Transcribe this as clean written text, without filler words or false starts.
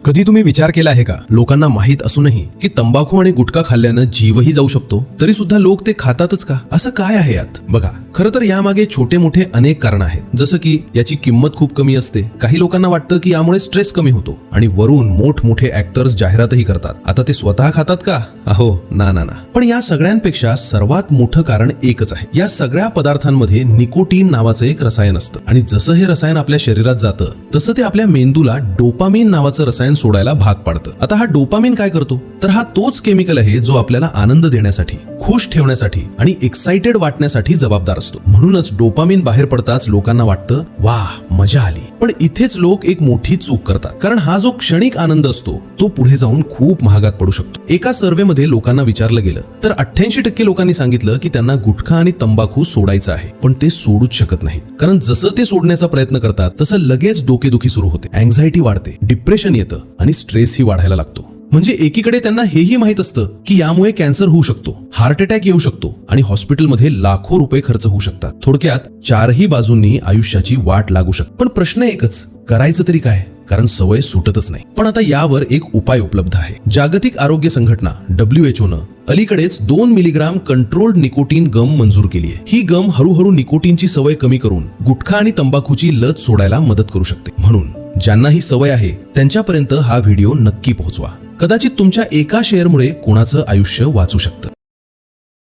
कधी तुम्ही विचार केला आहे का, लोकांना माहित असूनही की तंबाखू आणि गुटखा खाल्ल्यानं जीवही जाऊ शकतो, तरी सुद्धा लोक ते खातातच का? असं काय आहे यात? बघा, खरं तर यामागे छोटे मोठे अनेक कारण आहेत. जसं की याची किंमत खूप कमी असते. काही लोकांना वाटतं की यामुळे स्ट्रेस कमी होतो आणि वरून मोठमोठे ऍक्टर्स जाहिरातही करतात. आता ते स्वतः खातात का? अहो ना ना ना. पण या सगळ्यांपेक्षा सर्वात मोठं कारण एकच आहे. या सगळ्या पदार्थांमध्ये निकोटीन नावाचं एक रसायन असतं आणि जसं हे रसायन आपल्या शरीरात जातं तसं ते आपल्या मेंदूला डोपामिन नावाचं रसायन सोडायला भाग पाडतं. आता हा डोपामिन काय करतो? तर हा तोच केमिकल आहे जो आपल्याला आनंद देण्यासाठी, खुश ठेवण्यासाठी आणि एक्साइटेड वाटण्यासाठी जबाबदार असतो. म्हणूनच डोपामिन बाहेर पडताच लोकांना वाटतं, वाह मजा आली. पण इथेच लोक एक मोठी चूक करतात, कारण हा जो क्षणिक आनंद असतो तो पुढे जाऊन खूप महागात पडू शकतो. एका सर्व्हे मध्ये लोकांना विचारलं गेलं तर 88% लोकांनी सांगितलं की त्यांना गुटखा आणि तंबाखू सोडायचं आहे, पण ते सोडूच शकत नाहीत. कारण जसं ते सोडण्याचा प्रयत्न करतात तसं लगेच डोकेदुखी सुरू होते, अँक्झायटी वाढते, डिप्रेशन येतं आणि स्ट्रेसही वाढायला लागतो. म्हणजे एकीकडे त्यांना हेही माहित असतं की यामुळे कॅन्सर होऊ शकतो, हार्ट अटॅक येऊ शकतो आणि हॉस्पिटलमध्ये लाखो रुपये खर्च होऊ शकतात. थोडक्यात चारही बाजूंनी आयुष्याची वाट लागू शकते. पण प्रश्न एकच, करायचं तरी काय? कारण सवय सुटतच नाही. पण आता यावर एक उपाय उपलब्ध आहे. जागतिक आरोग्य संघटना WHO नं अलीकडेच 2 मिलीग्राम कंट्रोल्ड निकोटीन गम मंजूर केली आहे. ही गम हळूहळू निकोटीनची सवय कमी करून गुटखा आणि तंबाखूची लत सोडायला मदत करू शकते. म्हणून ज्यांना ही सवय आहे त्यांच्यापर्यंत हा व्हिडिओ नक्की पोहोचवा. कदाचित तुमच्या एका शेअरमुळे कोणाचं आयुष्य वाचू शकतं.